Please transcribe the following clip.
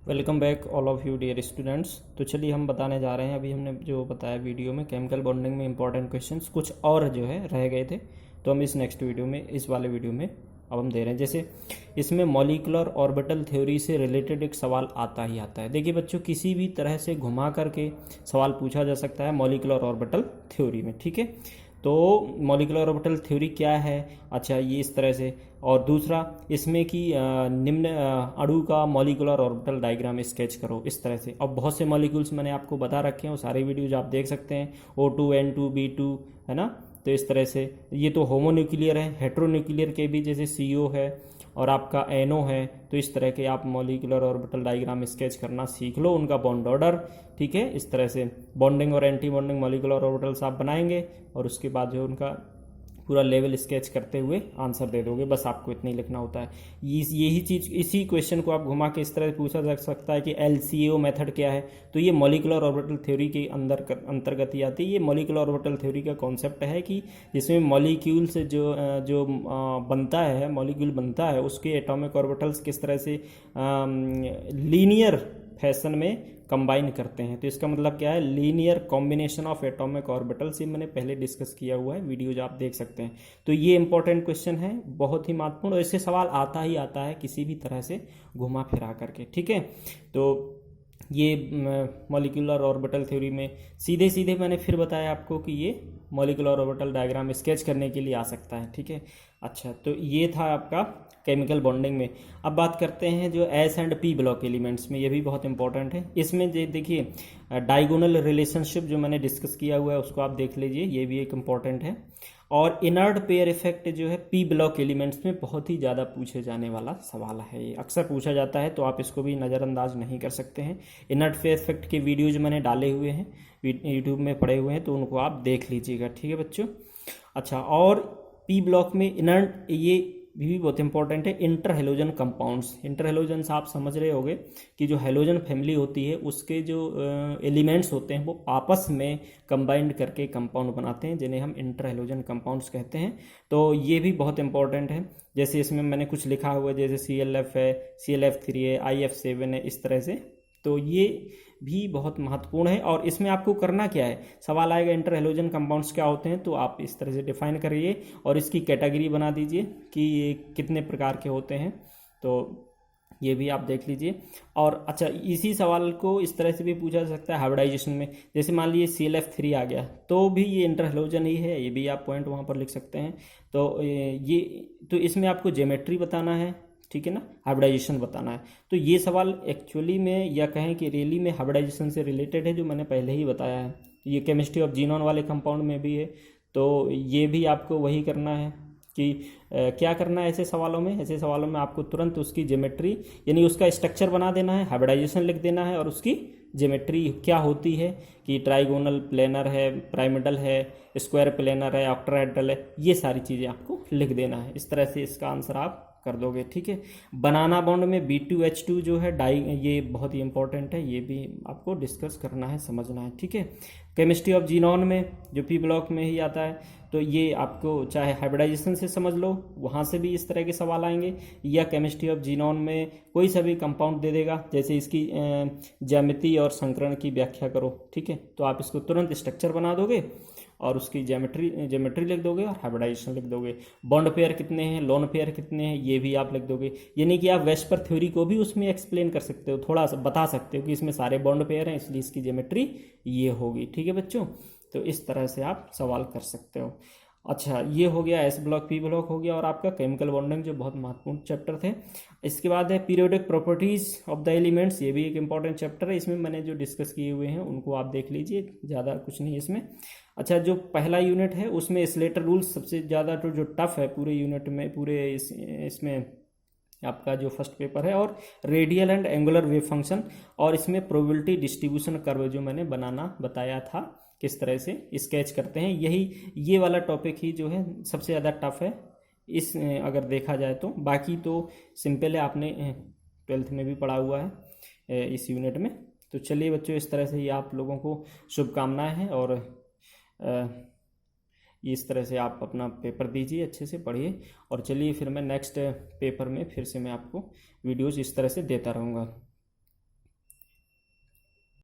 Welcome back all of you dear students. तो चलिए हम बताने जा रहे हैं, अभी हमने जो बताया वीडियो में केमिकल बॉन्डिंग में इंपॉर्टेंट क्वेश्चंस कुछ और जो है रह गए थे, तो हम इस नेक्स्ट वीडियो में, इस वाले वीडियो में अब हम दे रहे हैं। जैसे इसमें मॉलिक्यूलर ऑर्बिटल थ्योरी से रिलेटेड एक सवाल आता ही आता है। देखिए बच्चों, किसी भी तरह से घुमा करके सवाल पूछा जा सकता है मॉलिक्यूलर ऑर्बिटल थ्योरी में, ठीक है। तो मॉलिक्यूलर ऑर्बिटल थ्योरी क्या है, अच्छा ये इस तरह से। और दूसरा इसमें कि निम्न अणु का मॉलिक्यूलर ऑर्बिटल डायग्राम स्केच करो, इस तरह से। अब बहुत से मॉलिक्यूल्स मैंने आपको बता रखे हैं, वो सारे वीडियोज आप देख सकते हैं, O2 N2 B2, है ना। तो इस तरह से ये तो होमोन्यूक्लियर है, हेट्रोन्यूक्लियर के भी जैसे CO है और आपका NO है। तो इस तरह के आप मॉलिक्यूलर ऑर्बिटल डायग्राम स्केच करना सीख लो, उनका बॉन्ड ऑर्डर, ठीक है। इस तरह से बॉन्डिंग और एंटी बॉन्डिंग मॉलिक्यूलर ऑर्बिटल्स आप बनाएंगे और उसके बाद जो उनका पूरा लेवल स्केच करते हुए आंसर दे दोगे। बस आपको इतना ही लिखना होता है। यही चीज़, इसी क्वेश्चन को आप घुमा के इस तरह पूछा जा सकता है कि LCO मेथड क्या है। तो ये मॉलिक्यूलर ऑर्बिटल थ्योरी के अंतर्गत ही आती है। ये मॉलिक्यूलर ऑर्बिटल थ्योरी का कॉन्सेप्ट है कि जिसमें मॉलिक्यूल से जो बनता है, मॉलिक्यूल बनता है, उसके एटॉमिक ऑर्बिटल्स किस तरह से लीनियर फैशन में कंबाइन करते हैं। तो इसका मतलब क्या है, linear combination of atomic orbitals. ये मैंने पहले डिस्कस किया हुआ है, वीडियोज आप देख सकते हैं। तो ये इंपॉर्टेंट क्वेश्चन है, बहुत ही महत्वपूर्ण, और इससे सवाल आता ही आता है किसी भी तरह से घुमा फिरा करके, ठीक है। तो ये मॉलिक्यूलर ऑर्बिटल थ्योरी में सीधे सीधे मैंने फिर बताया आपको कि ये मॉलिक्यूलर ऑर्बिटल डायग्राम स्केच करने के लिए आ सकता है, ठीक है। अच्छा, तो ये था आपका केमिकल बॉन्डिंग में। अब बात करते हैं जो S and P block elements में, ये भी बहुत इंपॉर्टेंट है। इसमें देखिए डायगोनल रिलेशनशिप जो मैंने डिस्कस किया हुआ है उसको आप देख लीजिए, ये भी एक इम्पॉर्टेंट है। और इनर्ट पेयर इफेक्ट जो है P ब्लॉक एलिमेंट्स में बहुत ही ज़्यादा पूछे जाने वाला सवाल है, ये अक्सर पूछा जाता है, तो आप इसको भी नज़रअंदाज नहीं कर सकते हैं। इनर्ट पेयर इफेक्ट के वीडियो जो मैंने डाले हुए हैं, यूट्यूब में पड़े हुए हैं, तो उनको आप देख लीजिएगा, ठीक है बच्चों। अच्छा, और P ब्लॉक में इनर्ट, ये भी बहुत इंपॉर्टेंट है, inter halogen compounds. Inter halogens आप समझ रहे होंगे कि जो हेलोजन फैमिली होती है उसके जो एलिमेंट्स होते हैं वो आपस में कंबाइंड करके कंपाउंड बनाते हैं, जिन्हें हम इंटर हेलोजन कंपाउंड्स कहते हैं। तो ये भी बहुत इंपॉर्टेंट है। जैसे इसमें मैंने कुछ लिखा हुआ है, जैसे ClF है, ClF3 है, IF7 है, इस तरह से। तो ये भी बहुत महत्वपूर्ण है। और इसमें आपको करना क्या है, सवाल आएगा इंटर हेलोजन कंपाउंड्स क्या होते हैं, तो आप इस तरह से डिफाइन करिए और इसकी कैटेगरी बना दीजिए कि ये कितने प्रकार के होते हैं। तो ये भी आप देख लीजिए। और अच्छा, इसी सवाल को इस तरह से भी पूछा जा सकता है हाइब्रिडाइजेशन में। जैसे मान लीजिए ClF3 आ गया, तो भी ये इंटर हेलोजन ही है, ये भी आप पॉइंट वहाँ पर लिख सकते हैं। तो ये, तो इसमें आपको ज्योमेट्री बताना है, ठीक है ना, हाइब्रिडाइजेशन बताना है। तो ये सवाल एक्चुअली में, या कहें कि रियली में, हाइब्रिडाइजेशन से रिलेटेड है, जो मैंने पहले ही बताया है। ये केमिस्ट्री ऑफ जीनोन वाले कंपाउंड में भी है। तो ये भी आपको वही करना है कि क्या करना है ऐसे सवालों में। ऐसे सवालों में आपको तुरंत उसकी ज्योमेट्री, यानी उसका स्ट्रक्चर बना देना है, हाइब्रिडाइजेशन लिख देना है, और उसकी ज्योमेट्री क्या होती है कि ट्राइगोनल, प्लेनर है, पिरामिडल है, स्क्वायर प्लेनर है, ऑक्टाहेड्रल है, ये सारी चीज़ें आपको लिख देना है। इस तरह से इसका आंसर आप कर दोगे, ठीक है। बनाना बॉन्ड में B2H2 जो है डाई, ये बहुत ही इंपॉर्टेंट है, ये भी आपको डिस्कस करना है, समझना है, ठीक है। केमिस्ट्री ऑफ जीनोन में जो P ब्लॉक में ही आता है, तो ये आपको चाहे हाइब्रिडाइजेशन से समझ लो, वहाँ से भी इस तरह के सवाल आएंगे, या केमिस्ट्री ऑफ जीनोन में कोई सा भी कंपाउंड दे देगा, जैसे इसकी ज्यामिति और संकरण की व्याख्या करो, ठीक है। तो आप इसको तुरंत स्ट्रक्चर बना दोगे और उसकी ज्योमेट्री लिख दोगे और हाइब्रिडाइजेशन लिख दोगे। बॉन्ड पेयर कितने हैं, लोन पेयर कितने हैं, ये भी आप लिख दोगे। यानी कि आप वेस्पर थ्योरी को भी उसमें एक्सप्लेन कर सकते हो, थोड़ा सा बता सकते हो कि इसमें सारे बॉन्ड पेयर हैं, इसलिए इसकी ज्योमेट्री ये होगी, ठीक है बच्चों। तो इस तरह से आप सवाल कर सकते हो। अच्छा, ये हो गया S ब्लॉक, P ब्लॉक हो गया, और आपका केमिकल बॉन्डिंग जो बहुत महत्वपूर्ण चैप्टर थे। इसके बाद है periodic properties of the elements, ये भी एक इंपॉर्टेंट चैप्टर है। इसमें मैंने जो डिस्कस किए हुए हैं उनको आप देख लीजिए, ज़्यादा कुछ नहीं है इसमें। अच्छा, जो पहला यूनिट है उसमें स्लेटर रूल्स सबसे ज़्यादा जो टफ है पूरे यूनिट में, पूरे इसमें आपका जो फर्स्ट पेपर है। और radial and angular wave function, और इसमें प्रोबेबिलिटी डिस्ट्रीब्यूशन कर्व जो मैंने बनाना बताया था, किस तरह से स्केच करते हैं, ये वाला टॉपिक ही जो है सबसे ज़्यादा टफ है इस, अगर देखा जाए तो। बाकी तो सिंपल है, आपने 12th में भी पढ़ा हुआ है इस यूनिट में। तो चलिए बच्चों, इस तरह से ये आप लोगों को शुभकामनाएं हैं, और इस तरह से आप अपना पेपर दीजिए, अच्छे से पढ़िए। और चलिए फिर मैं नेक्स्ट पेपर में फिर से मैं आपको वीडियोज़ इस तरह से देता रहूँगा।